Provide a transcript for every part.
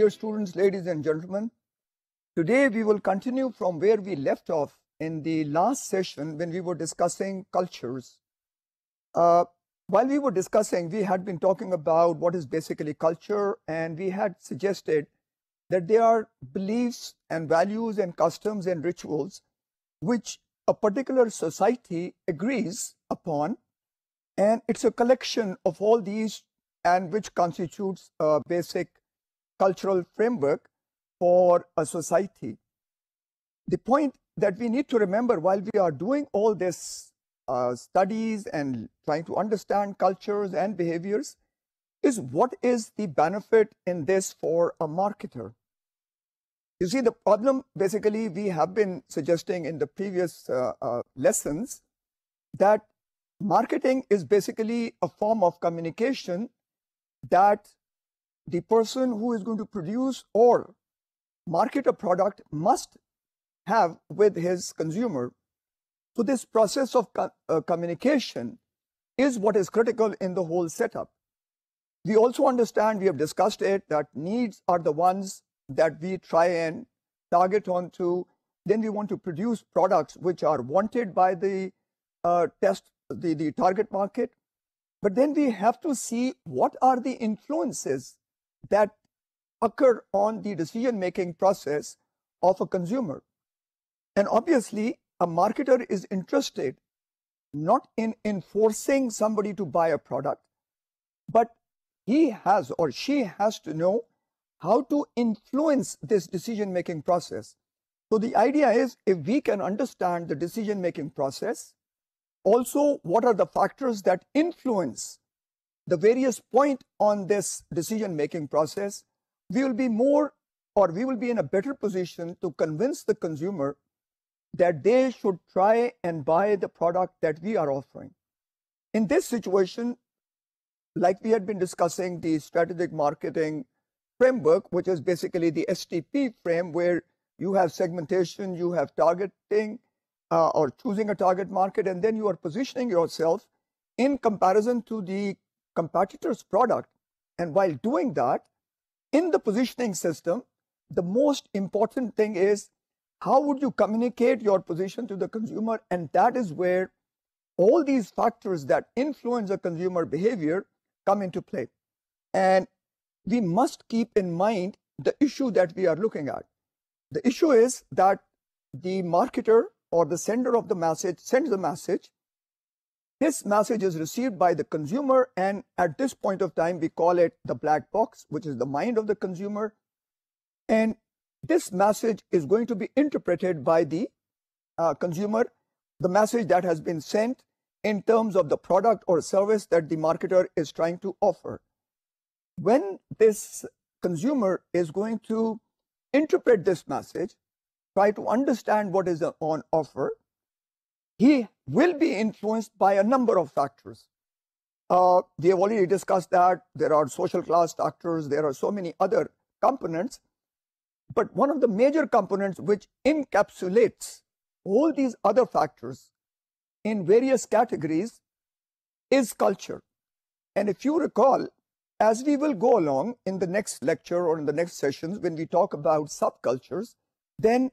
dear students, ladies and gentlemen, today we will continue from where we left off in the last session when we were discussing cultures. While we were discussing, we had been talking about what is basically culture, and we had suggested that there are beliefs and values and customs and rituals which a particular society agrees upon, and it's a collection of all these and which constitutes a basic cultural framework for a society. The point that we need to remember while we are doing all this studies and trying to understand cultures and behaviors is what is the benefit in this for a marketer. You see, the problem basically we have been suggesting in the previous lessons that marketing is basically a form of communication that the person who is going to produce or market a product must have with his consumer. So this process of communication is what is critical in the whole setup. We also understand, we have discussed it, that needs are the ones that we try and target onto. Then we want to produce products which are wanted by the target market. But then we have to see what are the influences that occur on the decision-making process of a consumer. And obviously, a marketer is interested not in enforcing somebody to buy a product, but he has or she has to know how to influence this decision-making process. So the idea is, if we can understand the decision-making process, also what are the factors that influence the various points on this decision-making process, we will be in a better position to convince the consumer that they should try and buy the product that we are offering. In this situation, like we had been discussing the strategic marketing framework, which is basically the STP frame, where you have segmentation, you have targeting or choosing a target market, and then you are positioning yourself in comparison to the competitor's product. And while doing that, in the positioning system, the most important thing is how would you communicate your position to the consumer, and that is where all these factors that influence a consumer behavior come into play. And we must keep in mind the issue that we are looking at. The issue is that the marketer or the sender of the message sends the message. This message is received by the consumer, and at this point of time, we call it the black box, which is the mind of the consumer. And this message is going to be interpreted by the consumer, the message that has been sent in terms of the product or service that the marketer is trying to offer. When this consumer is going to interpret this message, try to understand what is on offer, he will be influenced by a number of factors. We have already discussed that there are social class factors, there are so many other components, but one of the major components which encapsulates all these other factors in various categories is culture. And if you recall, as we will go along in the next lecture or in the next sessions, when we talk about subcultures, then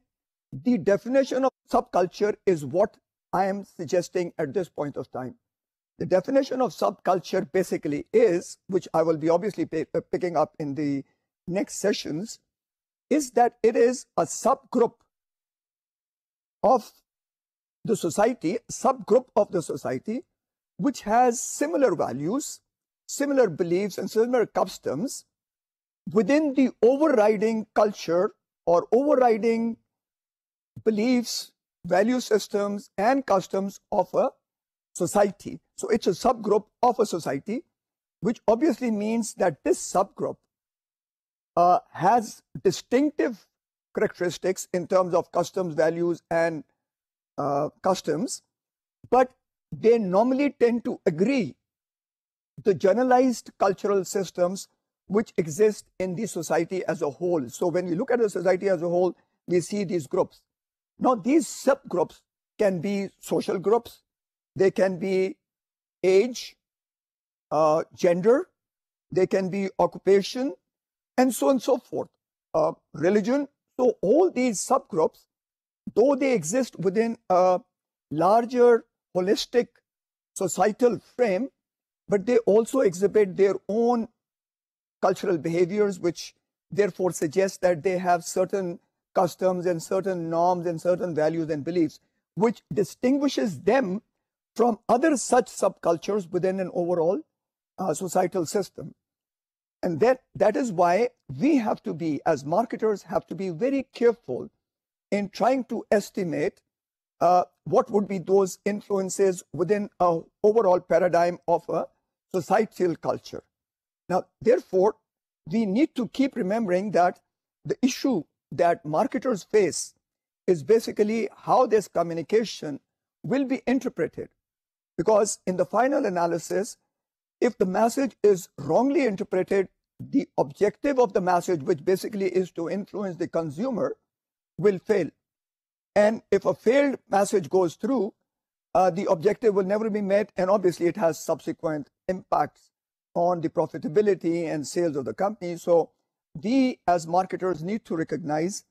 the definition of subculture is what I am suggesting at this point of time. The definition of subculture basically is, which I will be obviously picking up in the next sessions, is that it is a subgroup of the society, which has similar values, similar beliefs, and similar customs within the overriding culture or overriding beliefs, value systems, and customs of a society. So it's a subgroup of a society, which obviously means that this subgroup has distinctive characteristics in terms of customs, values, and customs, but they normally tend to agree the generalized cultural systems which exist in the society as a whole. So when we look at the society as a whole, we see these groups. Now, these subgroups can be social groups, they can be age, gender, they can be occupation, and so on and so forth. religion. So all these subgroups, though they exist within a larger holistic societal frame, but they also exhibit their own cultural behaviors, which therefore suggest that they have certain customs and certain norms and certain values and beliefs, which distinguishes them from other such subcultures within an overall societal system. And that is why we have to be, as marketers, have to be very careful in trying to estimate what would be those influences within an overall paradigm of a societal culture. Now, therefore, we need to keep remembering that the issue that marketers face is basically how this communication will be interpreted. Because in the final analysis, if the message is wrongly interpreted, the objective of the message, which basically is to influence the consumer, will fail. And if a failed message goes through, the objective will never be met, and obviously it has subsequent impacts on the profitability and sales of the company. So we as marketers need to recognize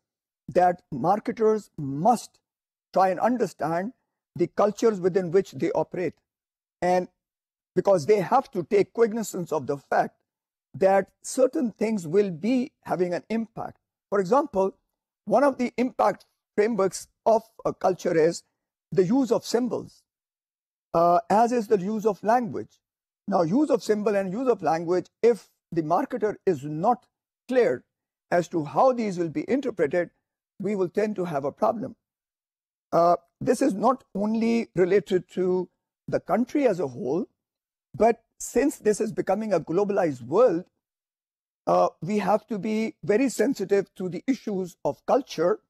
that marketers must try and understand the cultures within which they operate. And because they have to take cognizance of the fact that certain things will be having an impact. For example, one of the impact frameworks of a culture is the use of symbols, as is the use of language. Now, use of symbol and use of language, if the marketer is not clear as to how these will be interpreted, we will tend to have a problem. This is not only related to the country as a whole, but since this is becoming a globalized world, we have to be very sensitive to the issues of culture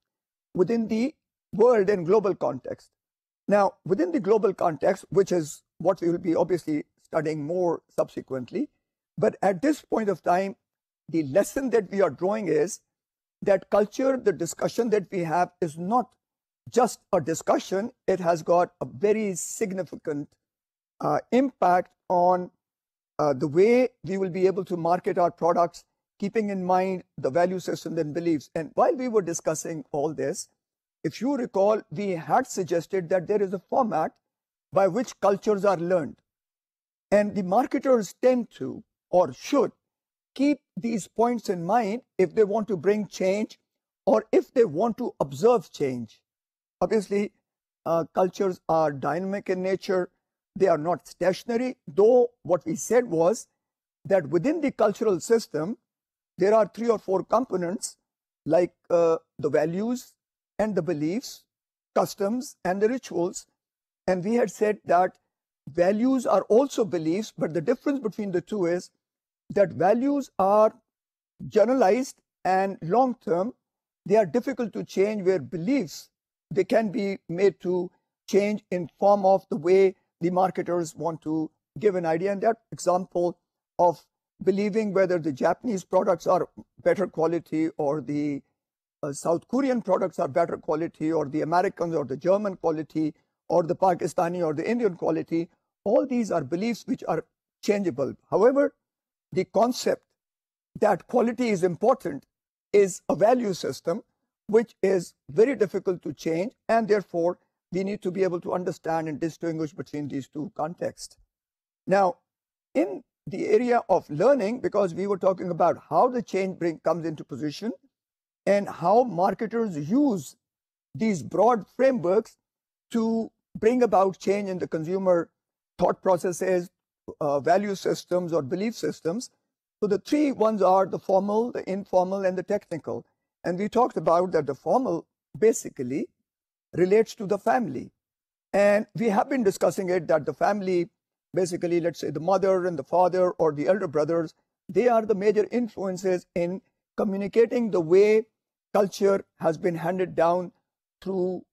within the world and global context. Now, within the global context, which is what we will be obviously studying more subsequently, but at this point of time, the lesson that we are drawing is that culture, the discussion that we have, is not just a discussion. It has got a very significant impact on the way we will be able to market our products, keeping in mind the value system and beliefs. And while we were discussing all this, if you recall, we had suggested that there is a format by which cultures are learned. And the marketers tend to, or should, keep these points in mind if they want to bring change or if they want to observe change. Obviously, cultures are dynamic in nature. They are not stationary, though what we said was that within the cultural system, there are 3 or 4 components like the values and the beliefs, customs and the rituals. And we had said that values are also beliefs, but the difference between the two is that values are generalized and long-term. They are difficult to change, where beliefs, they can be made to change in form of the way the marketers want to give an idea. And that example of believing whether the Japanese products are better quality or the South Korean products are better quality, or the Americans or the German quality or the Pakistani or the Indian quality, all these are beliefs which are changeable. However, the concept that quality is important is a value system which is very difficult to change, and therefore we need to be able to understand and distinguish between these two contexts. Now, in the area of learning, because we were talking about how the change comes into position and how marketers use these broad frameworks to bring about change in the consumer thought processes, value systems or belief systems. So the 3 ones are the formal, the informal and the technical. And we talked about that the formal basically relates to the family. And we have been discussing it, that the family, basically, let's say the mother and the father or the elder brothers, they are the major influences in communicating the way culture has been handed down through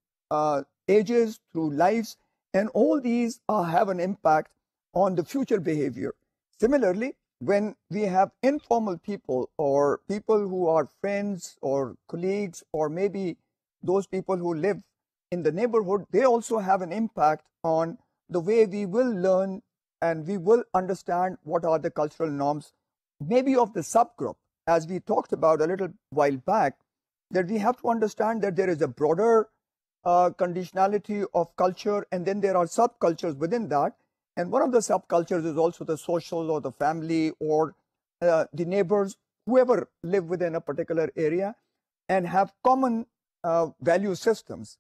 ages, through lives, and all these have an impact on the future behavior. Similarly, when we have informal people or people who are friends or colleagues or maybe those people who live in the neighborhood, they also have an impact on the way we will learn and we will understand what are the cultural norms, maybe of the subgroup. as we talked about a little while back, that we have to understand that there is a broader conditionality of culture, and then there are subcultures within that. And one of the subcultures is also the social or the family or the neighbors, whoever live within a particular area and have common value systems.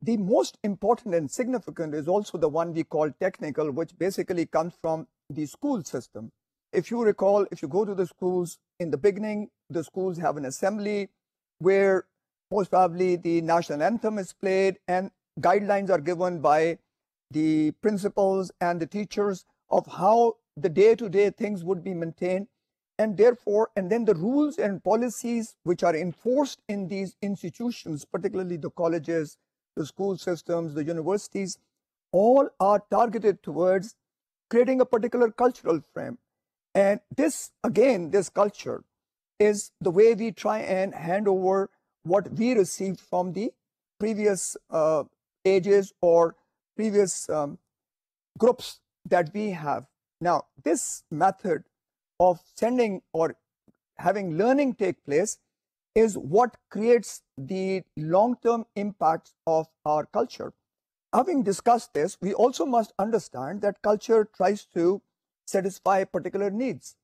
The most important and significant is also the one we call technical, which basically comes from the school system. If you recall, if you go to the schools in the beginning, the schools have an assembly where most probably the national anthem is played and guidelines are given by the principals and the teachers of how the day-to-day things would be maintained. And therefore, and then the rules and policies which are enforced in these institutions, particularly the colleges, the school systems, the universities, all are targeted towards creating a particular cultural frame. And this, again, this culture is the way we try and hand over what we received from the previous ages or previous groups that we have. Now, this method of sending or having learning take place is what creates the long-term impacts of our culture. Having discussed this, we also must understand that culture tries to satisfy particular needs.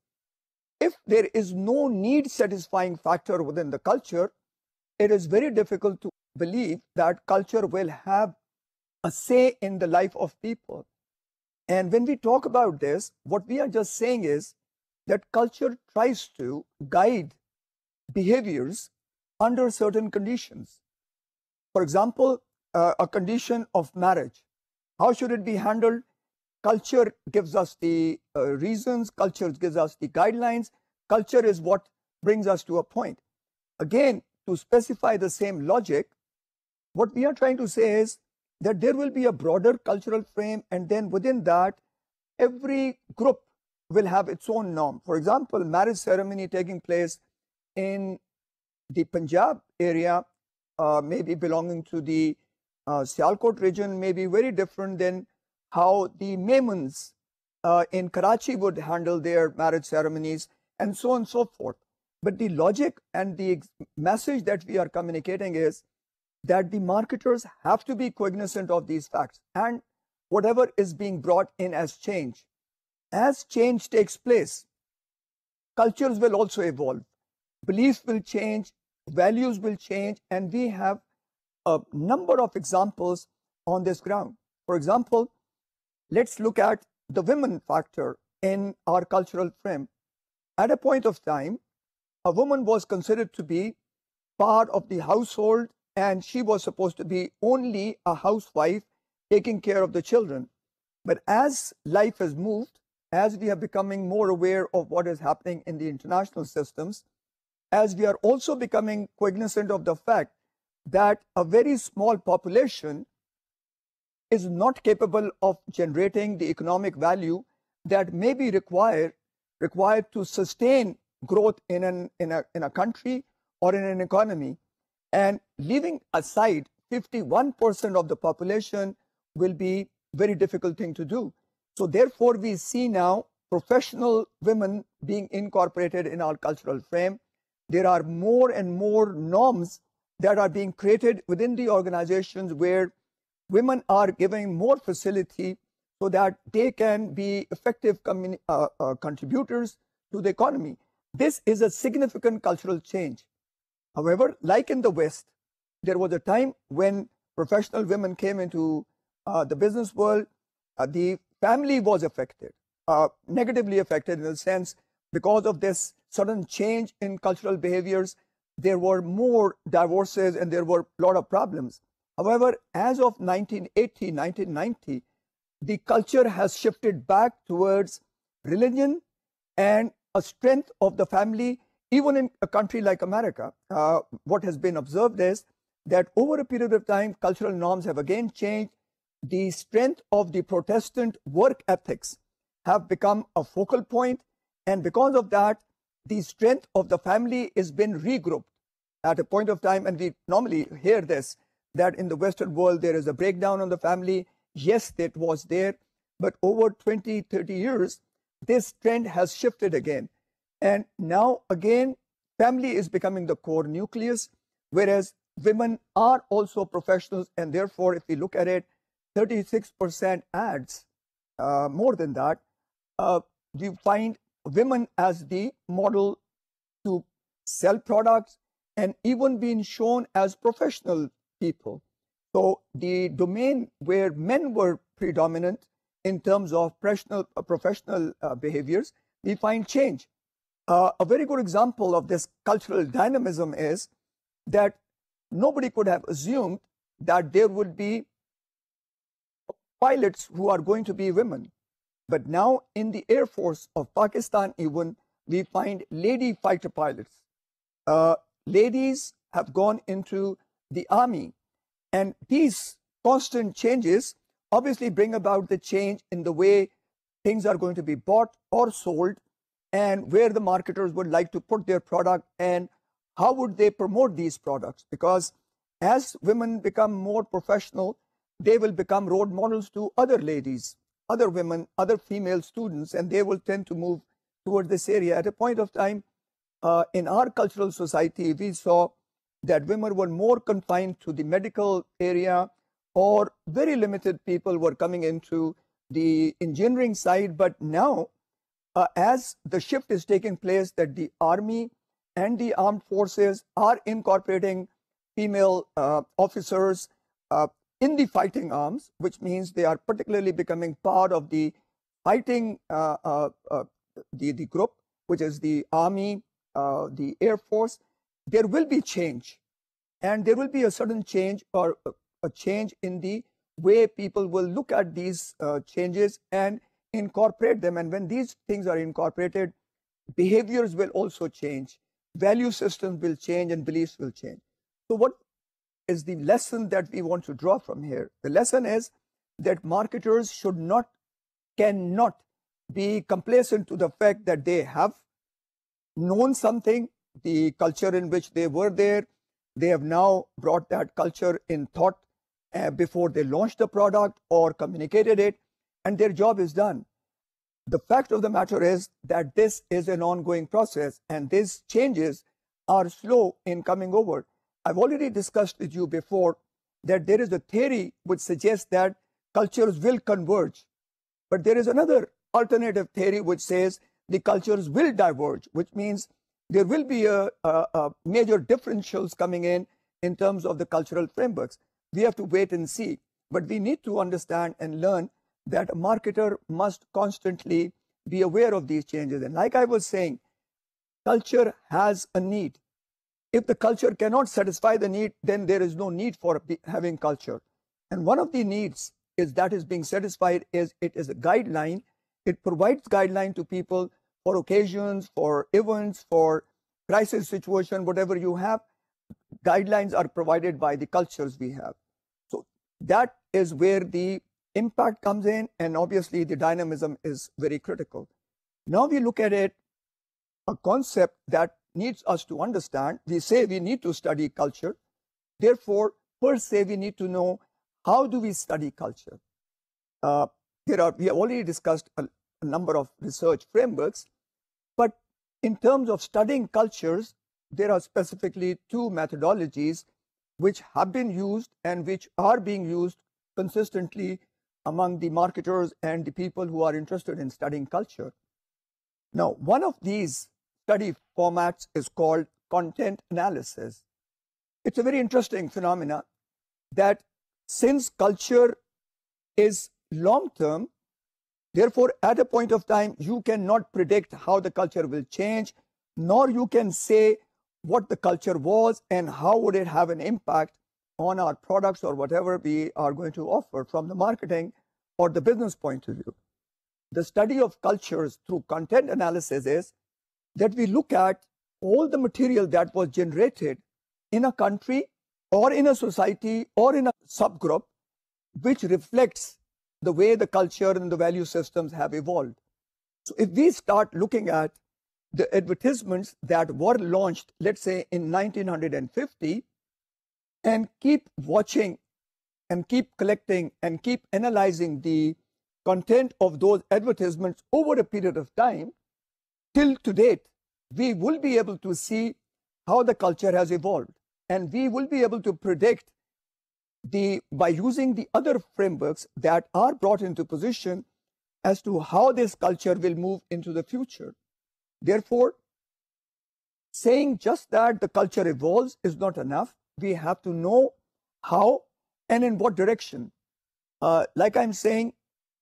If there is no need satisfying factor within the culture, it is very difficult to believe that culture will have a say in the life of people. And when we talk about this, what we are just saying is that culture tries to guide behaviors under certain conditions. For example, a condition of marriage. How should it be handled? Culture gives us the reasons, culture gives us the guidelines. Culture is what brings us to a point. Again, to specify the same logic, what we are trying to say is that there will be a broader cultural frame, and then within that, every group will have its own norm. For example, marriage ceremony taking place in the Punjab area, maybe belonging to the Sialkot region, may be very different than how the Memons in Karachi would handle their marriage ceremonies, and so on and so forth. But the logic and the message that we are communicating is that the marketers have to be cognizant of these facts, and whatever is being brought in as change. As change takes place, cultures will also evolve, beliefs will change, values will change, and we have a number of examples on this ground. For example, let's look at the women factor in our cultural frame. At a point of time, a woman was considered to be part of the household, and she was supposed to be only a housewife taking care of the children. But as life has moved, as we are becoming more aware of what is happening in the international systems, as we are also becoming cognizant of the fact that a very small population is not capable of generating the economic value that may be required to sustain growth in a country or in an economy. And leaving aside 51% of the population will be very difficult thing to do. So therefore, we see now professional women being incorporated in our cultural frame. There are more and more norms that are being created within the organizations where women are given more facility so that they can be effective contributors to the economy. This is a significant cultural change. However, like in the West, there was a time when professional women came into the business world. The family was affected, negatively affected in the sense because of this sudden change in cultural behaviors. There were more divorces and there were a lot of problems. However, as of 1980, 1990, the culture has shifted back towards religion and a strength of the family. Even in a country like America, what has been observed is that over a period of time, cultural norms have again changed. The strength of the Protestant work ethics have become a focal point, and because of that, the strength of the family has been regrouped at a point of time. And we normally hear this, that in the Western world there is a breakdown on the family. Yes, that was there, but over 20, 30 years, this trend has shifted again. And now again, family is becoming the core nucleus, whereas women are also professionals. And therefore, if we look at it, 36% ads, more than that, we find women as the model to sell products and even being shown as professional people. So the domain where men were predominant in terms of professional behaviors, we find change. A very good example of this cultural dynamism is that nobody could have assumed that there would be pilots who are going to be women. But now in the Air Force of Pakistan even, we find lady fighter pilots. Ladies have gone into the army. And these constant changes obviously bring about the change in the way things are going to be bought or sold, and where the marketers would like to put their product and how would they promote these products. Because as women become more professional, they will become role models to other ladies, other women, other female students, and they will tend to move toward this area. At a point of time, in our cultural society, we saw that women were more confined to the medical area, or very limited people were coming into the engineering side. But now, as the shift is taking place, that the army and the armed forces are incorporating female officers in the fighting arms, which means they are particularly becoming part of the fighting the group, which is the army, the Air Force. There will be change, and there will be a sudden change, or a change in the way people will look at these changes and incorporate them. And when these things are incorporated, behaviors will also change, value systems will change, and beliefs will change. So what is the lesson that we want to draw from here? The lesson is that marketers cannot be complacent to the fact that they have known something, the culture in which they were there. They have now brought that culture in thought before they launched the product or communicated it, and their job is done. The fact of the matter is that this is an ongoing process, and these changes are slow in coming over. I've already discussed with you before that there is a theory which suggests that cultures will converge. But there is another alternative theory which says the cultures will diverge, which means there will be a major differentials coming in terms of the cultural frameworks. We have to wait and see. But we need to understand and learn that a marketer must constantly be aware of these changes. And like I was saying, culture has a need. If the culture cannot satisfy the need, then there is no need for having culture. And one of the needs that is being satisfied is it is a guideline. It provides guideline to people for occasions, for events, for crisis situation, whatever you have. Guidelines are provided by the cultures we have. So that is where the impact comes in, and obviously the dynamism is very critical. Now we look at it, a concept that needs us to understand. We say we need to study culture. Therefore, per se, we need to know, how do we study culture? We have already discussed a number of research frameworks, but in terms of studying cultures, there are specifically two methodologies which have been used and which are being used consistently among the marketers and the people who are interested in studying culture. Now, one of these study formats is called content analysis. It's a very interesting phenomena that, since culture is long-term, therefore, at a point of time, you cannot predict how the culture will change, nor you can say what the culture was and how would it have an impact on our products or whatever we are going to offer from the marketing or the business point of view. The study of cultures through content analysis is that we look at all the material that was generated in a country or in a society or in a subgroup, which reflects the way the culture and the value systems have evolved. So if we start looking at the advertisements that were launched, let's say in 1950, and keep watching and keep collecting and keep analyzing the content of those advertisements over a period of time till to date, we will be able to see how the culture has evolved. And we will be able to predict by using the other frameworks that are brought into position as to how this culture will move into the future. Therefore, saying just that the culture evolves is not enough. We have to know how and in what direction. Like I'm saying,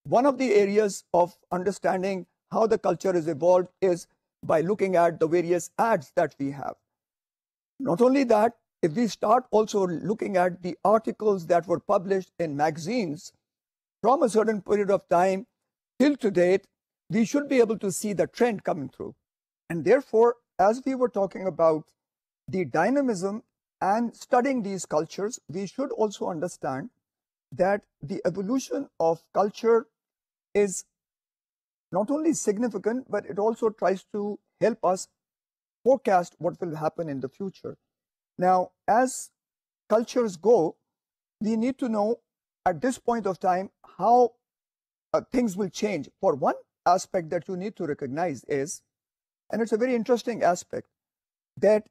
one of the areas of understanding how the culture is evolved is by looking at the various ads that we have. Not only that, if we start also looking at the articles that were published in magazines from a certain period of time till to date, we should be able to see the trend coming through. And therefore, as we were talking about the dynamism and studying these cultures, we should also understand that the evolution of culture is not only significant, but it also tries to help us forecast what will happen in the future. Now, as cultures go, we need to know at this point of time how things will change. For one aspect that you need to recognize is, and it's a very interesting aspect, that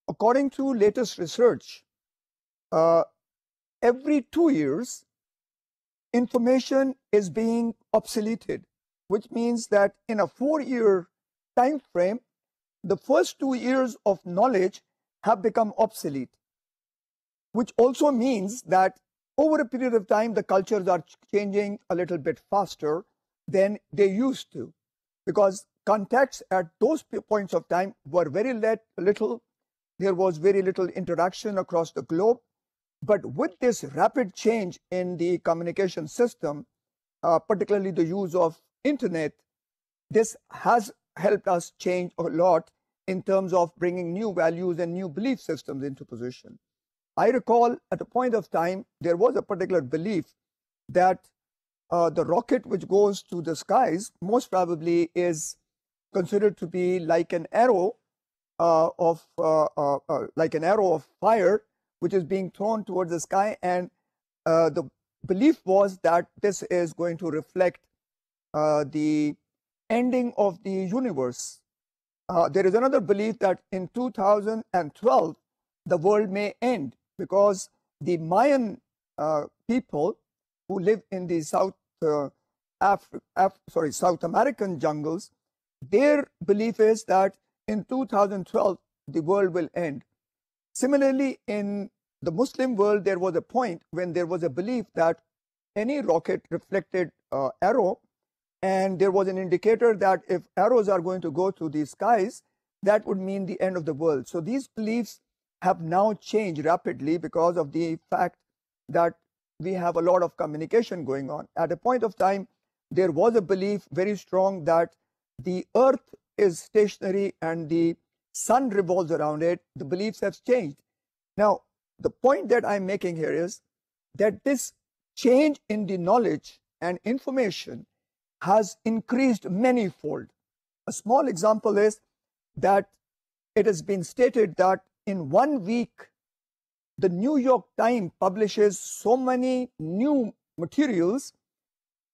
according to latest research, every 2 years, information is being obsoleted, which means that in a 4-year time frame, the first 2 years of knowledge have become obsolete, which also means that over a period of time, the cultures are changing a little bit faster than they used to, because contacts at those points of time were very little. There was very little interaction across the globe. But with this rapid change in the communication system, particularly the use of internet, this has helped us change a lot in terms of bringing new values and new belief systems into position. I recall at a point of time, there was a particular belief that the rocket which goes to the skies most probably is considered to be like an arrow of fire, which is being thrown towards the sky, and the belief was that this is going to reflect the ending of the universe. There is another belief that in 2012, the world may end because the Mayan people who live in the South American jungles, their belief is that in 2012, the world will end. Similarly, in the Muslim world, there was a point when there was a belief that any rocket reflected arrow, and there was an indicator that if arrows are going to go through the skies, that would mean the end of the world. So these beliefs have now changed rapidly because of the fact that we have a lot of communication going on. At a point of time, there was a belief very strong that the earth is stationary and the sun revolves around it. The beliefs have changed. Now, the point that I'm making here is that this change in the knowledge and information has increased manyfold. A small example is that it has been stated that in 1 week, the New York Times publishes so many new materials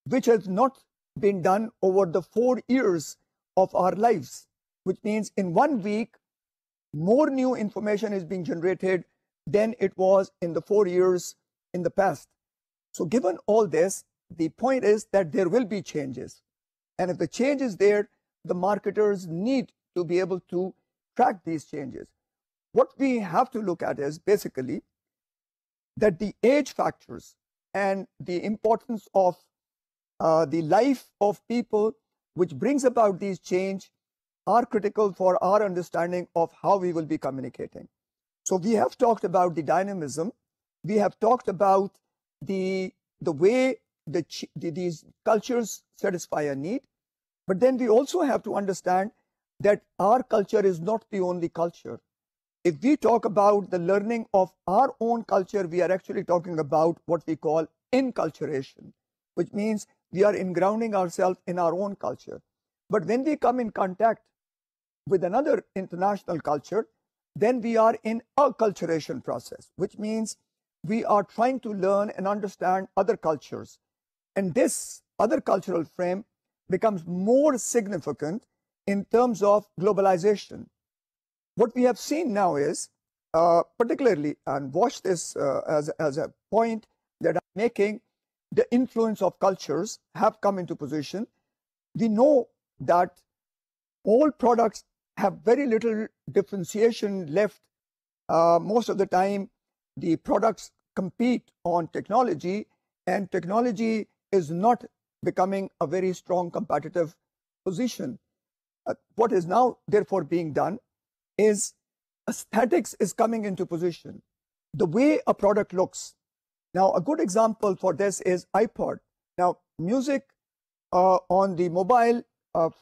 which has not been done over the 4 years of our lives, which means in 1 week, more new information is being generated than it was in the 4 years in the past. So given all this, the point is that there will be changes. And if the change is there, the marketers need to be able to track these changes. What we have to look at is basically that the age factors and the importance of the life of people which brings about these change are critical for our understanding of how we will be communicating. So we have talked about the dynamism. We have talked about the way these cultures satisfy a need. But then we also have to understand that our culture is not the only culture. If we talk about the learning of our own culture, we are actually talking about what we call inculturation, which means we are grounding ourselves in our own culture. But when we come in contact with another international culture, then we are in acculturation process, which means we are trying to learn and understand other cultures. And this other cultural frame becomes more significant in terms of globalization. What we have seen now is, particularly, and watch this as a point that I'm making, the influence of cultures have come into position. We know that all products have very little differentiation left. Most of the time, the products compete on technology, and technology is not becoming a very strong competitive position. What is now therefore being done is aesthetics is coming into position. The way a product looks. Now, a good example for this is iPod. Now, music on the mobile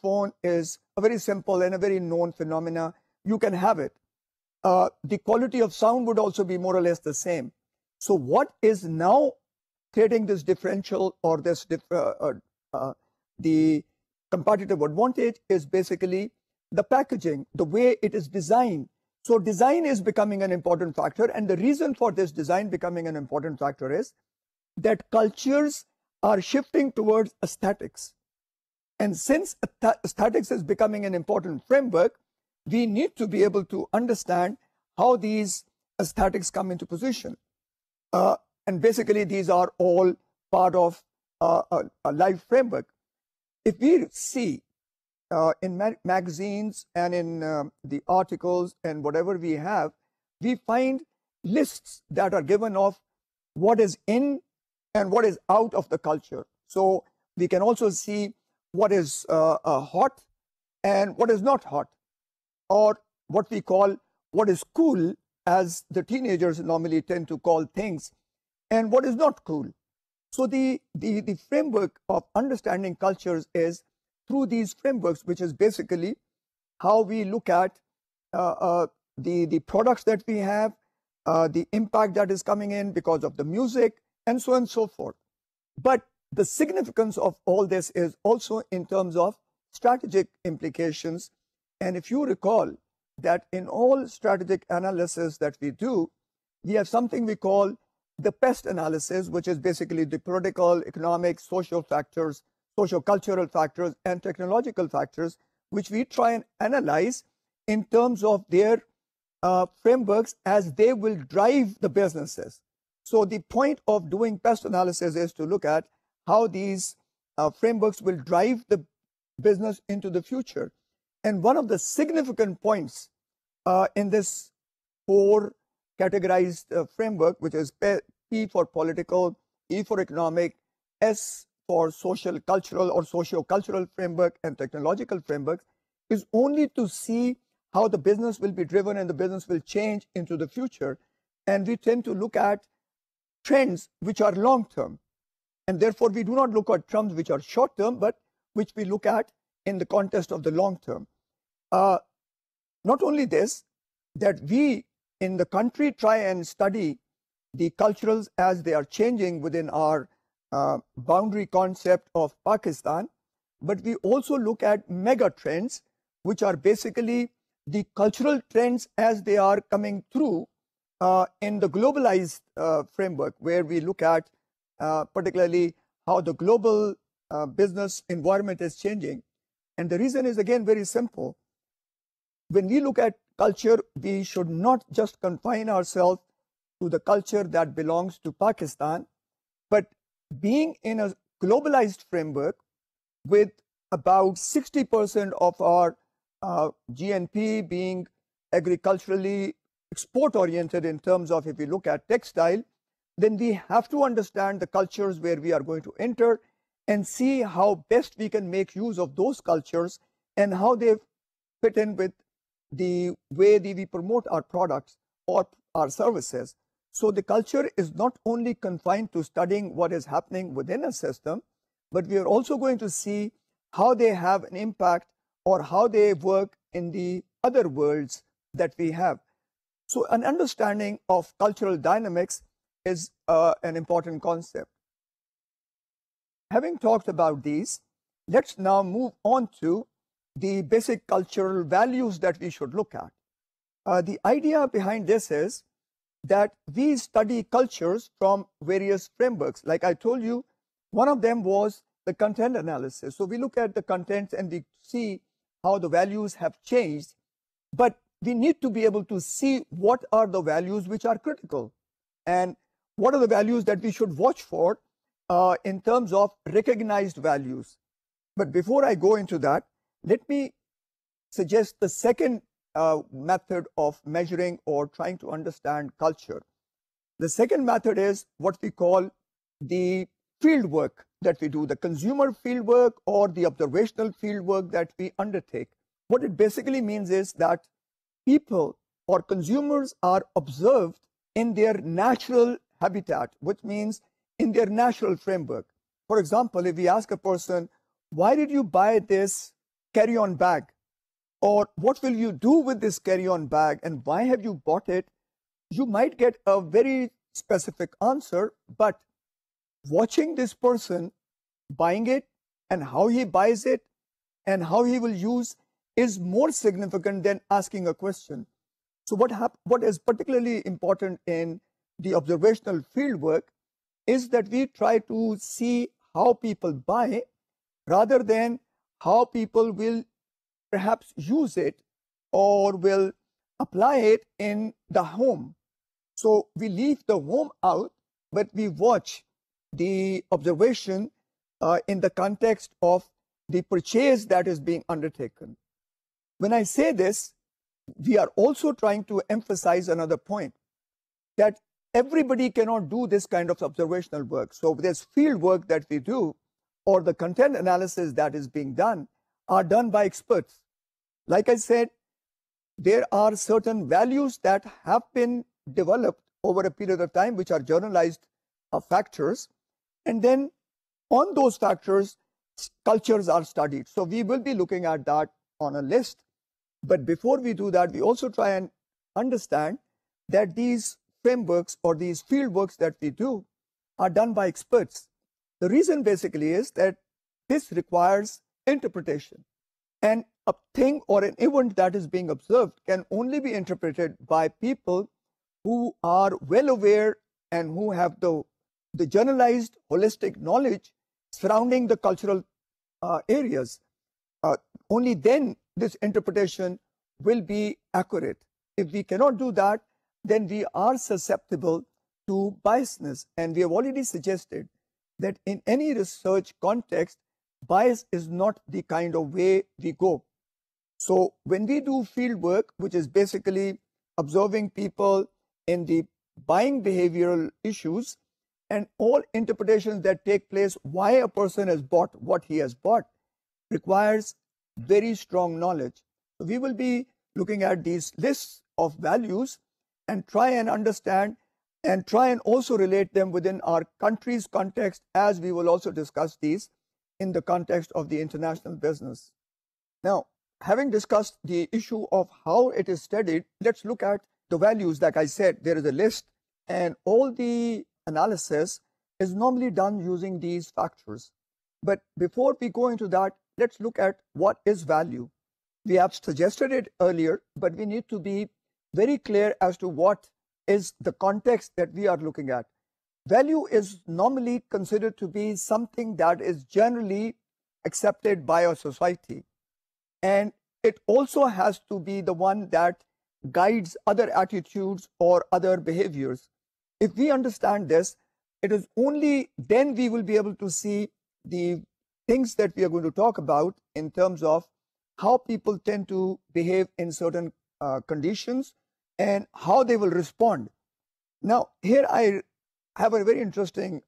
phone is a very simple and a very known phenomena. You can have it. The quality of sound would also be more or less the same. So what is now creating this differential or this the competitive advantage is basically the packaging, the way it is designed. So design is becoming an important factor, and the reason for this design becoming an important factor is that cultures are shifting towards aesthetics. And since aesthetics is becoming an important framework, we need to be able to understand how these aesthetics come into position. And basically, these are all part of a live framework. If we see in magazines and in the articles and whatever we have, we find lists that are given of what is in and what is out of the culture. So we can also see what is hot and what is not hot, or what we call what is cool, as the teenagers normally tend to call things, and what is not cool. So the framework of understanding cultures is through these frameworks, which is basically how we look at the products that we have, the impact that is coming in because of the music, and so on and so forth. But the significance of all this is also in terms of strategic implications. And if you recall that in all strategic analysis that we do, we have something we call the PEST analysis, which is basically the political, economic, social factors, socio-cultural factors, and technological factors, which we try and analyze in terms of their frameworks as they will drive the businesses. So the point of doing PEST analysis is to look at how these frameworks will drive the business into the future. And one of the significant points in this four categorized framework, which is P for political, E for economic, S for social, cultural or socio-cultural framework, and technological frameworks, is only to see how the business will be driven and the business will change into the future. And we tend to look at trends which are long-term. And therefore, we do not look at trends which are short-term, but which we look at in the context of the long-term. Not only this, that we in the country try and study the culturals as they are changing within our boundary concept of Pakistan, but we also look at mega trends, which are basically the cultural trends as they are coming through in the globalized framework, where we look at particularly how the global business environment is changing. And the reason is, again, very simple. When we look at culture, we should not just confine ourselves to the culture that belongs to Pakistan, but being in a globalized framework with about 60% of our GNP being agriculturally export-oriented in terms of, if we look at textile, then we have to understand the cultures where we are going to enter and see how best we can make use of those cultures and how they fit in with the way that we promote our products or our services. So the culture is not only confined to studying what is happening within a system, but we are also going to see how they have an impact or how they work in the other worlds that we have. So an understanding of cultural dynamics is an important concept. Having talked about these, let's now move on to the basic cultural values that we should look at. The idea behind this is that we study cultures from various frameworks. Like I told you, one of them was the content analysis. So we look at the contents and we see how the values have changed, but we need to be able to see what are the values which are critical and what are the values that we should watch for in terms of recognized values. But before I go into that, let me suggest the second method of measuring or trying to understand culture. The second method is what we call the field work that we do, the consumer field work or the observational field work that we undertake. What it basically means is that people or consumers are observed in their natural habitat, which means in their natural framework. For example, if we ask a person, why did you buy this carry-on bag? Or what will you do with this carry-on bag and why have you bought it? You might get a very specific answer, but watching this person buying it and how he buys it and how he will use is more significant than asking a question. So what is particularly important in the observational field work is that we try to see how people buy rather than how people will perhaps use it or will apply it in the home. So we leave the home out, but we watch the observation in the context of the purchase that is being undertaken. When I say this, we are also trying to emphasize another point, that everybody cannot do this kind of observational work. So there's field work that we do or the content analysis that is being done are done by experts. Like I said, there are certain values that have been developed over a period of time which are generalized factors, and then on those factors cultures are studied. So we will be looking at that on a list, but before we do that we also try and understand that these frameworks or these field works that we do are done by experts. The reason basically is that this requires interpretation, and a thing or an event that is being observed can only be interpreted by people who are well aware and who have the generalized holistic knowledge surrounding the cultural areas. Only then this interpretation will be accurate. If we cannot do that, then we are susceptible to biasness. And we have already suggested that in any research context, bias is not the kind of way we go. So when we do field work, which is basically observing people in the buying behavioral issues and all interpretations that take place why a person has bought what he has bought requires very strong knowledge. So we will be looking at these lists of values and try and understand and try and also relate them within our country's context, as we will also discuss these in the context of the international business. Now, having discussed the issue of how it is studied, let's look at the values. Like I said, there is a list and all the analysis is normally done using these factors. But before we go into that, let's look at what is value. We have suggested it earlier, but we need to be very clear as to what is the context that we are looking at. Value is normally considered to be something that is generally accepted by a society. And it also has to be the one that guides other attitudes or other behaviors. If we understand this, it is only then we will be able to see the things that we are going to talk about in terms of how people tend to behave in certain conditions and how they will respond. Now, here I have a very interesting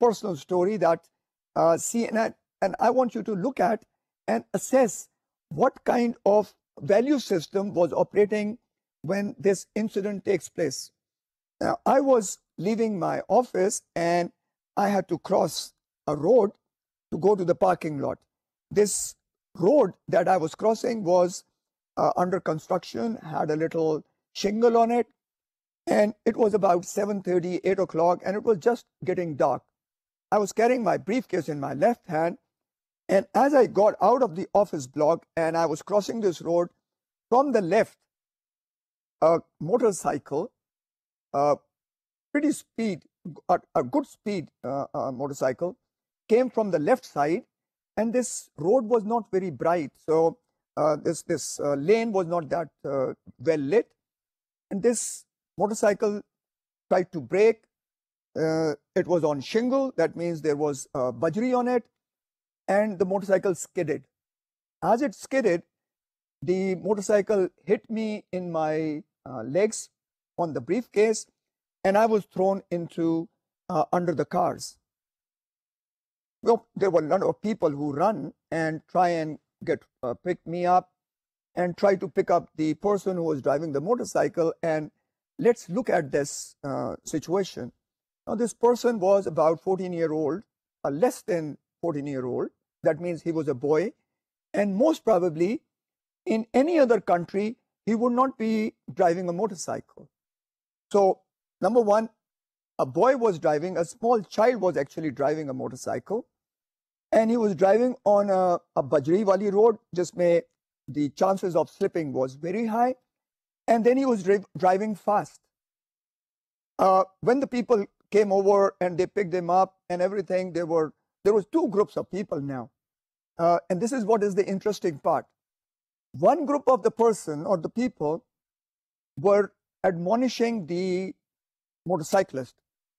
personal story that and I want you to look at and assess what kind of value system was operating when this incident takes place. Now, I was leaving my office and I had to cross a road to go to the parking lot. This road that I was crossing was under construction, had a little shingle on it, and it was about 7:30, 8 o'clock, and it was just getting dark. I was carrying my briefcase in my left hand, and as I got out of the office block and I was crossing this road, from the left, a motorcycle, pretty speed, a good speed motorcycle, came from the left side, and this road was not very bright. So this lane was not that well lit, and this motorcycle tried to brake. It was on shingle, that means there was bajri on it, and the motorcycle skidded. As it skidded, the motorcycle hit me in my legs on the briefcase, and I was thrown into under the cars. Well, there were a lot of people who run and try and get pick me up and try to pick up the person who was driving the motorcycle. And let's look at this situation. Now, this person was about 14-year-old, less than 14-year-old. That means he was a boy. And most probably, in any other country, he would not be driving a motorcycle. So, number one, a boy was driving, a small child was actually driving a motorcycle, and he was driving on a bajri wali road, jisme the chances of slipping was very high, and then he was driving fast. When the people came over and they picked him up and everything, there was two groups of people now. And this is what is the interesting part. One group of the person or the people were admonishing the motorcyclist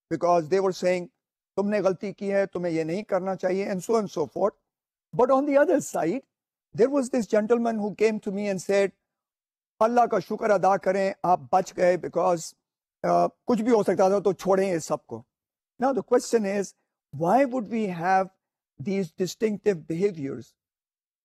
because they were saying, tumne galti ki hai, tumhe ye nahi karna chahiye, and so forth. But on the other side, there was this gentleman who came to me and said, Allah ka shukr ada kare, aap bach gaye because kuch bhi ho sakta tha to chhodein ye sabko. Now the question is, why would we have these distinctive behaviors?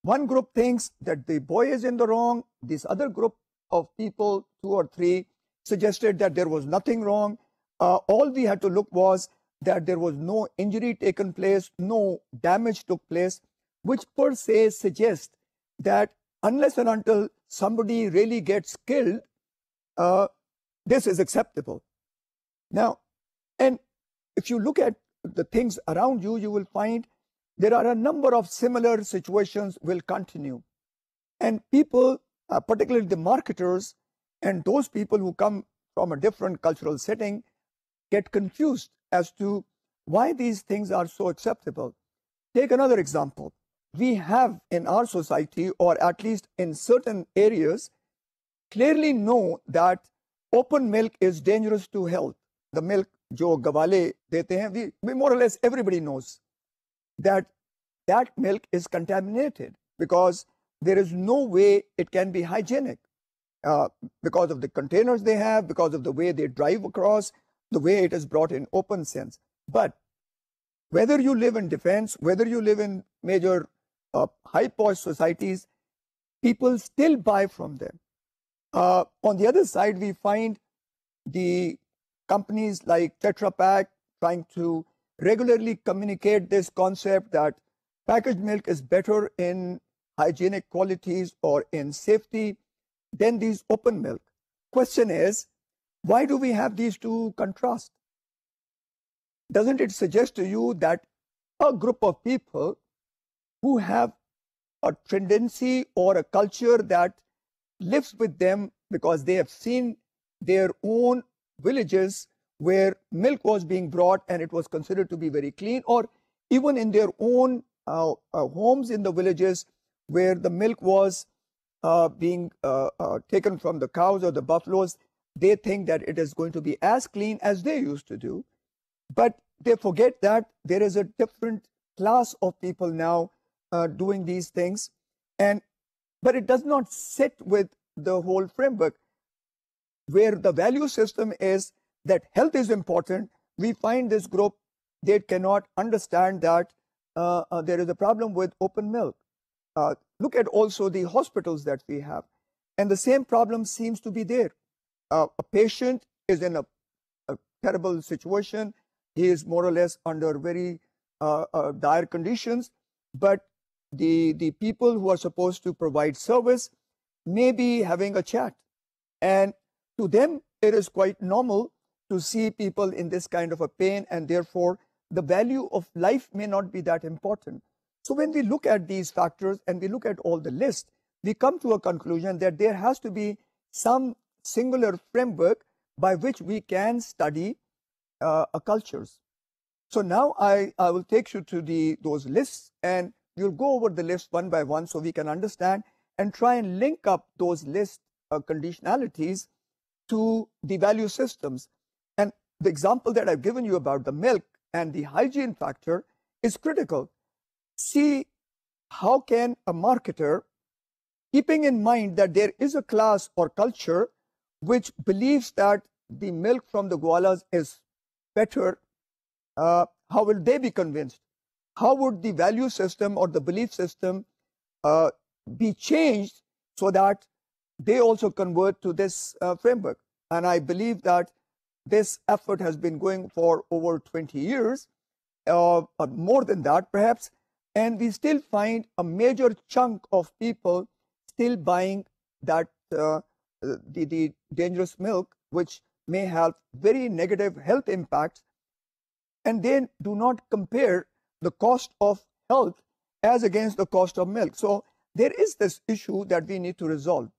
One group thinks that the boy is in the wrong. This other group of people, 2 or 3, suggested that there was nothing wrong. All we had to look was that there was no injury taken place, no damage took place, which per se suggests that unless and until somebody really gets killed, this is acceptable. Now, and if you look at the things around you, you will find there are a number of similar situations will continue. And people, particularly the marketers and those people who come from a different cultural setting, get confused as to why these things are so acceptable. Take another example. We have in our society, or at least in certain areas, clearly know that open milk is dangerous to health. The milk jo gawale dete hain, we more or less everybody knows that that milk is contaminated because there is no way it can be hygienic because of the containers they have, because of the way they drive across, the way it is brought in open sense. But whether you live in defense, whether you live in major high posh societies, people still buy from them. On the other side, we find the companies like Tetra Pak trying to regularly communicate this concept that packaged milk is better in hygienic qualities or in safety than these open milk. Question is, why do we have these two contrasts? Doesn't it suggest to you that a group of people who have a tendency or a culture that lives with them because they have seen their own villages where milk was being brought and it was considered to be very clean, or even in their own homes in the villages where the milk was being taken from the cows or the buffaloes, they think that it is going to be as clean as they used to do. But they forget that there is a different class of people now doing these things, but it does not sit with the whole framework where the value system is that health is important. We find this group, they cannot understand that there is a problem with open milk. Look at also the hospitals that we have, and the same problem seems to be there. A patient is in a terrible situation. He is more or less under very dire conditions, but the people who are supposed to provide service may be having a chat, and to them it is quite normal to see people in this kind of a pain, and therefore the value of life may not be that important. So when we look at these factors and we look at all the list, we come to a conclusion that there has to be some singular framework by which we can study cultures. So now I will take you to those lists, and we'll go over the list one by one so we can understand, and try and link up those list conditionalities to the value systems. And the example that I've given you about the milk and the hygiene factor is critical. See, how can a marketer, keeping in mind that there is a class or culture which believes that the milk from the koalas is better, how will they be convinced? How would the value system or the belief system be changed so that they also convert to this framework? And I believe that this effort has been going for over 20 years, more than that perhaps, and we still find a major chunk of people still buying that the dangerous milk, which may have very negative health impacts, and then do not compare the cost of health as against the cost of milk. So there is this issue that we need to resolve.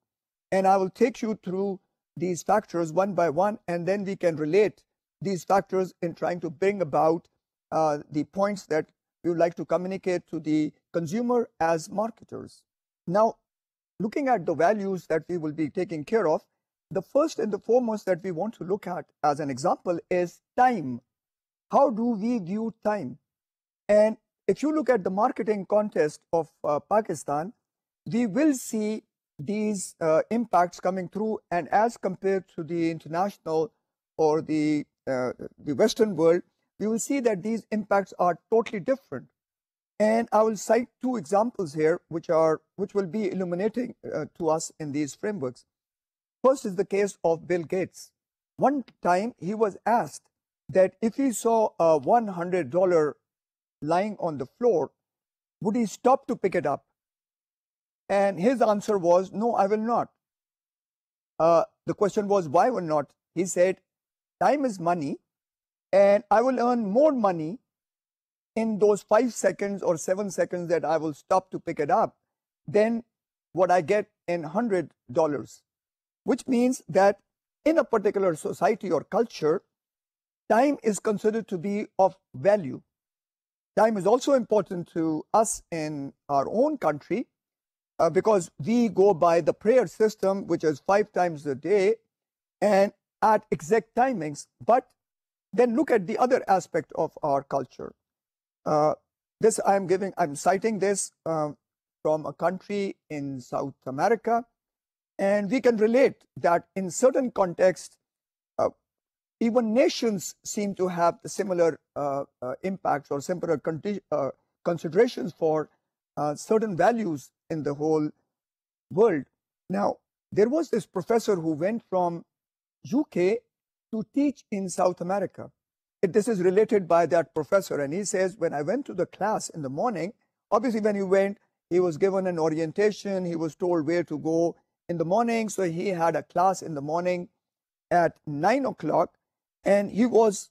And I will take you through these factors one by one, and then we can relate these factors in trying to bring about the points that we would like to communicate to the consumer as marketers. Now, looking at the values that we will be taking care of, the first and the foremost that we want to look at as an example is time. How do we view time? And if you look at the marketing context of Pakistan, we will see these impacts coming through, and as compared to the international or the Western world, we will see that these impacts are totally different. And I will cite two examples here which will be illuminating to us in these frameworks. First is the case of Bill Gates. One time he was asked that if he saw a $100 lying on the floor, would he stop to pick it up? And his answer was, no, I will not. The question was, why will not? He said, time is money, and I will earn more money in those 5 seconds or 7 seconds that I will stop to pick it up than what I get in $100. Which means that in a particular society or culture, time is considered to be of value. Time is also important to us in our own country because we go by the prayer system, which is 5 times a day and at exact timings. But then look at the other aspect of our culture. I'm citing this from a country in South America, and we can relate that in certain contexts, even nations seem to have the similar impacts or similar considerations for certain values in the whole world. Now, there was this professor who went from UK to teach in South America. This is related by that professor, and he says, when I went to the class in the morning, obviously when he went, he was given an orientation, he was told where to go in the morning, so he had a class in the morning at 9 o'clock, and he was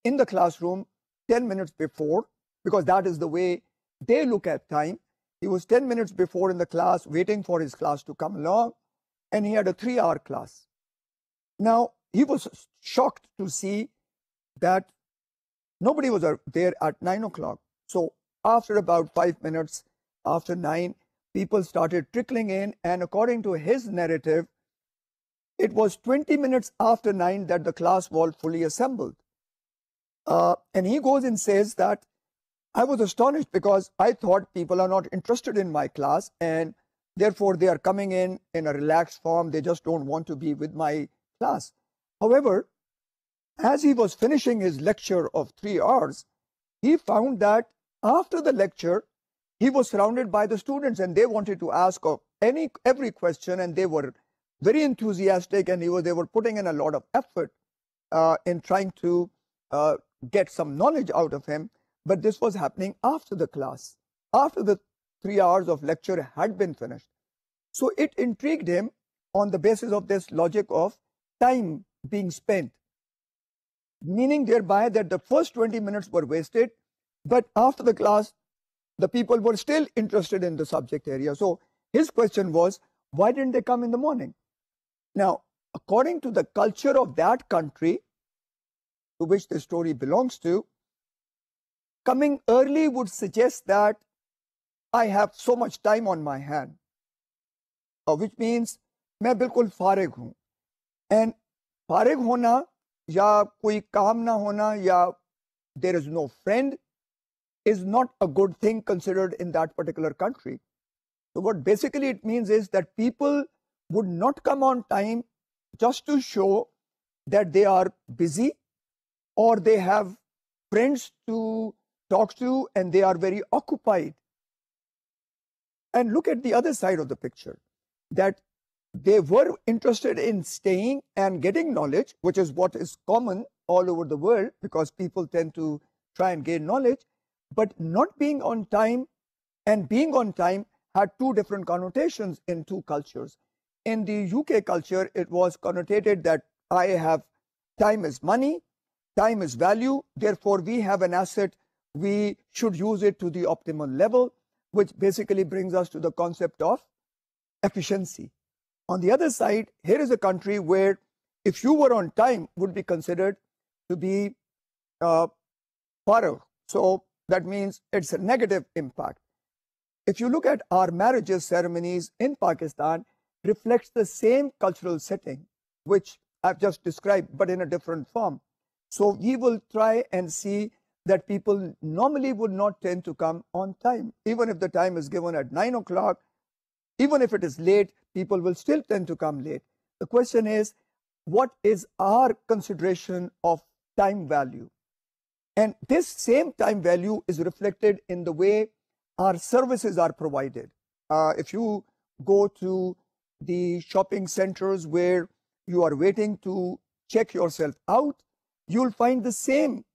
in the classroom 10 minutes before, because that is the way they look at time. He was 10 minutes before in the class, waiting for his class to come along, and he had a 3-hour class. Now, he was shocked to see that nobody was there at 9 o'clock. So after about 5 minutes after 9, people started trickling in, and according to his narrative, it was 20 minutes after 9 that the class was fully assembled. And he goes and says that, I was astonished because I thought people are not interested in my class, and therefore they are coming in a relaxed form. They just don't want to be with my class. However, as he was finishing his lecture of 3 hours, he found that after the lecture, he was surrounded by the students, and they wanted to ask every question, and they were very enthusiastic, and they were putting in a lot of effort in trying to get some knowledge out of him. But this was happening after the class, after the 3 hours of lecture had been finished. So it intrigued him on the basis of this logic of time being spent, meaning thereby that the first 20 minutes were wasted, but after the class, the people were still interested in the subject area. So his question was, why didn't they come in the morning? Now, according to the culture of that country to which the story belongs to, coming early would suggest that I have so much time on my hand. which means मैं बिल्कुल फारिग हूँ. And फारिग होना या कोई काम ना होना या there is no friend is not a good thing considered in that particular country. So what basically it means is that people would not come on time just to show that they are busy or they have friends to talk to and they are very occupied. And look at the other side of the picture, that they were interested in staying and getting knowledge, which is what is common all over the world because people tend to try and gain knowledge, but not being on time and being on time had two different connotations in two cultures. In the UK culture, it was connotated that time is money, time is value, therefore we have an asset, we should use it to the optimal level, which basically brings us to the concept of efficiency. On the other side, here is a country where if you were on time would be considered to be faragh. So that means it's a negative impact. If you look at our marriages ceremonies in Pakistan, reflects the same cultural setting, which I've just described, but in a different form. So we will try and see that people normally would not tend to come on time. Even if the time is given at 9 o'clock, even if it is late, people will still tend to come late. The question is, what is our consideration of time value? And this same time value is reflected in the way our services are provided. If you go to the shopping centers where you are waiting to check yourself out, you'll find the same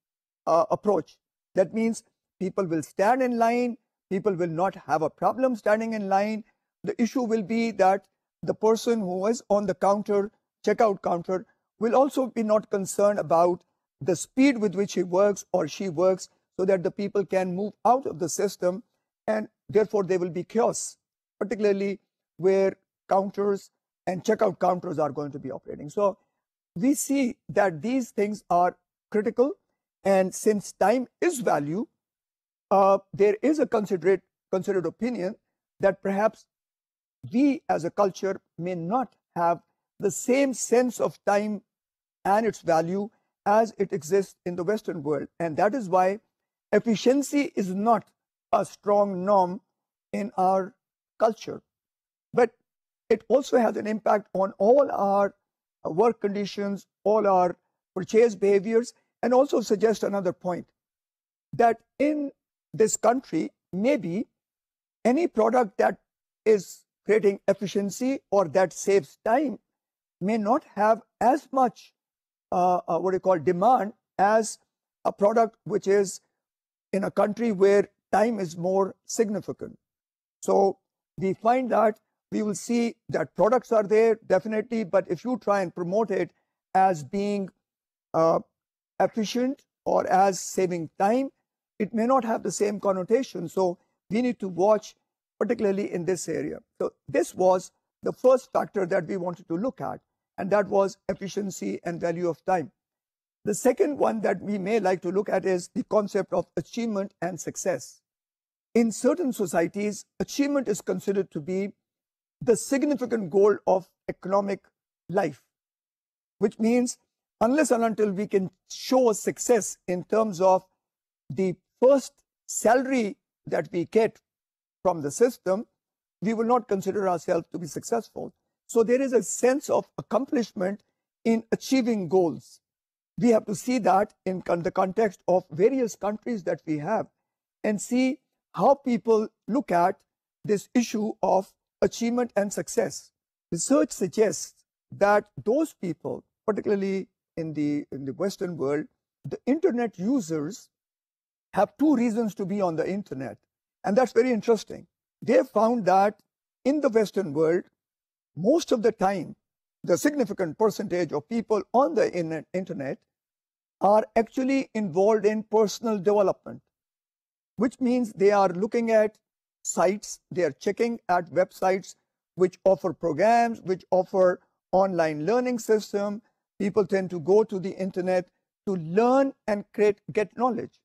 approach. That means people will stand in line, people will not have a problem standing in line. The issue will be that the person who is on the counter, checkout counter, will also be not concerned about the speed with which he works or she works, so that the people can move out of the system, and therefore there will be chaos, particularly where counters and checkout counters are going to be operating. So we see that these things are critical, and since time is value, there is a considered opinion that perhaps we as a culture may not have the same sense of time and its value as it exists in the Western world. And that is why efficiency is not a strong norm in our culture. But it also has an impact on all our work conditions, all our purchase behaviors, and also suggests another point, that in this country, maybe any product that is creating efficiency or that saves time may not have as much demand as a product which is in a country where time is more significant. So we find that we will see that products are there, definitely, but if you try and promote it as being efficient or as saving time, it may not have the same connotation. So we need to watch, particularly in this area. So this was the first factor that we wanted to look at, and that was efficiency and value of time. The second one that we may like to look at is the concept of achievement and success. In certain societies, achievement is considered to be the significant goal of economic life, which means unless and until we can show a success in terms of the first salary that we get from the system, we will not consider ourselves to be successful. So there is a sense of accomplishment in achieving goals. We have to see that in the context of various countries that we have and see how people look at this issue of achievement and success. Research suggests that those people, particularly in the Western world, the internet users have two reasons to be on the internet. And that's very interesting. They found that in the Western world, most of the time, the significant percentage of people on the internet are actually involved in personal development, which means they are looking at sites, they are checking at websites which offer programs, which offer online learning system. People tend to go to the internet to learn and get knowledge.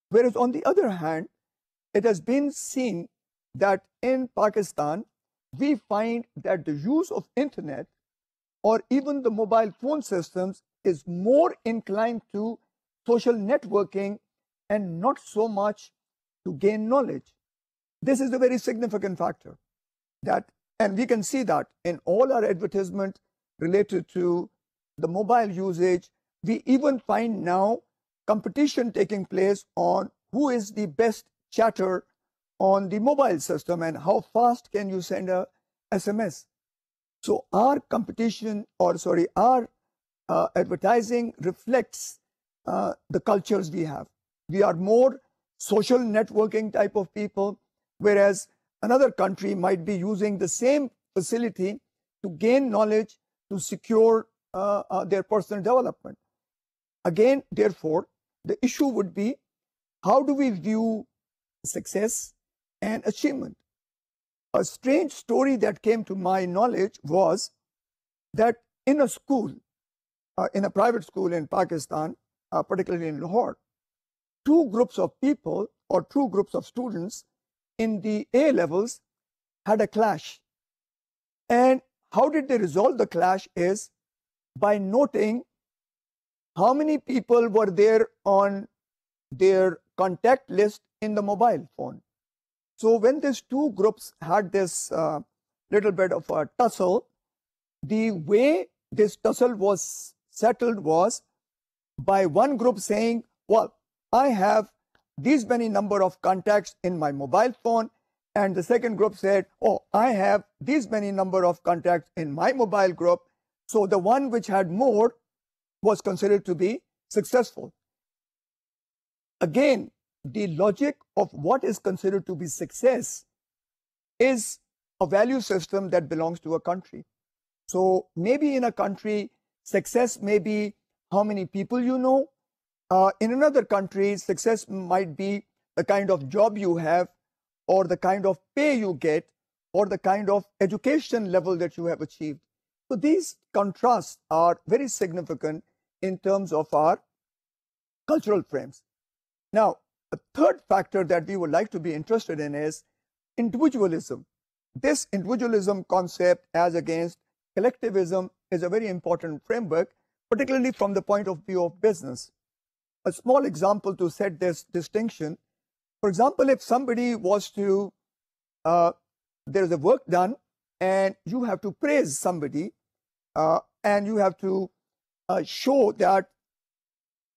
Whereas on the other hand, it has been seen that in Pakistan, we find that the use of internet or even the mobile phone systems is more inclined to social networking and not so much to gain knowledge. This is a very significant factor that, and we can see that in all our advertisement related to the mobile usage. We even find now competition taking place on who is the best chatter on the mobile system and how fast can you send a SMS. So our competition, or sorry, our advertising reflects the cultures we have. We are more social networking type of people, whereas another country might be using the same facility to gain knowledge, to secure their personal development. Again, therefore, the issue would be, how do we view success and achievement? A strange story that came to my knowledge was that in a school, in a private school in Pakistan, particularly in Lahore, two groups of people or two groups of students in the A levels had a clash. And how did they resolve the clash is by noting how many people were there on their contact list in the mobile phone. So when these two groups had this little bit of a tussle, the way this tussle was settled was by one group saying, well, I have these many number of contacts in my mobile phone, and the second group said, oh, I have these many number of contacts in my mobile group. So the one which had more was considered to be successful. Again, the logic of what is considered to be success is a value system that belongs to a country. So maybe in a country, success may be how many people you know. In another country, success might be the kind of job you have, or the kind of pay you get, or the kind of education level that you have achieved. So these contrasts are very significant in terms of our cultural frames. Now, a third factor that we would like to be interested in is individualism. This individualism concept as against collectivism is a very important framework, particularly from the point of view of business. A small example to set this distinction. For example, if somebody was to, there is a work done and you have to praise somebody and you have to show that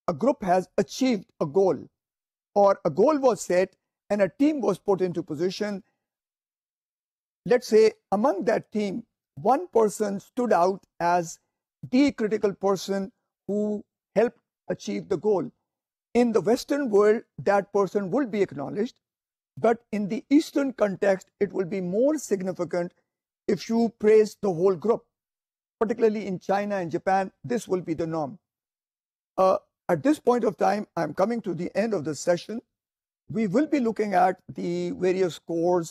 a group has achieved a goal, or a goal was set and a team was put into position. Let's say among that team, one person stood out as the critical person who helped achieve the goal. In the Western world, that person will be acknowledged, but in the Eastern context, it will be more significant if you praise the whole group. Particularly in China and Japan, this will be the norm. At this point of time, I'm coming to the end of the session. We will be looking at the various core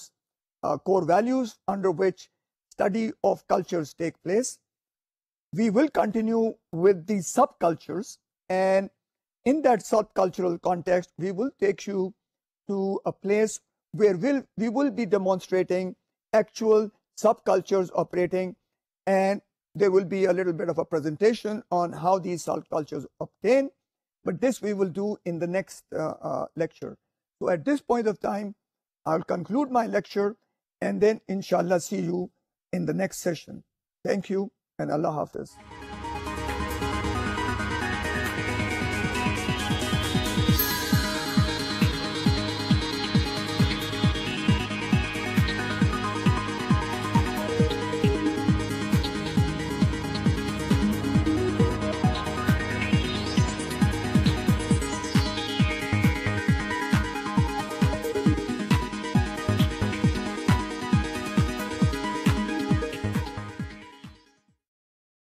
values under which study of cultures take place. We will continue with the subcultures, and in that subcultural context, we will take you to a place where we will be demonstrating actual subcultures operating, and there will be a little bit of a presentation on how these subcultures obtain, but this we will do in the next lecture. So at this point of time, I'll conclude my lecture and then inshallah see you in the next session. Thank you and Allah Hafiz.